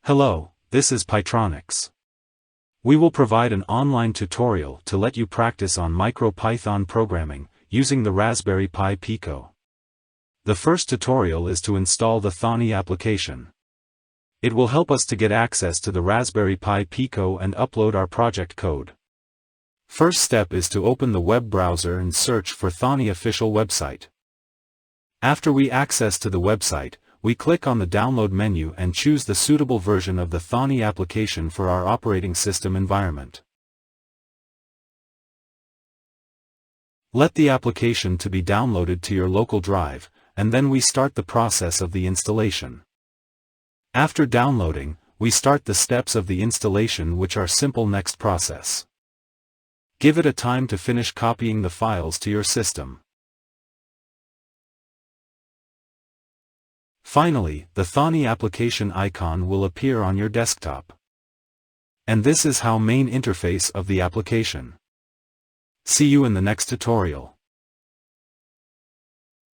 Hello, this is Pytronics. We will provide an online tutorial to let you practice on MicroPython programming, using the Raspberry Pi Pico. The first tutorial is to install the thonny application. It will help us to get access to the Raspberry Pi Pico and upload our project code. First step is to open the web browser and search for thonny official website. After we access to the website, we click on the download menu and choose the suitable version of the thonny application for our operating system environment. Let the application to be downloaded to your local drive, and then we start the process of the installation. After downloading, we start the steps of the installation, which are simple next process. Give it a time to finish copying the files to your system. Finally, the thonny application icon will appear on your desktop. And this is how main interface of the application. See you in the next tutorial.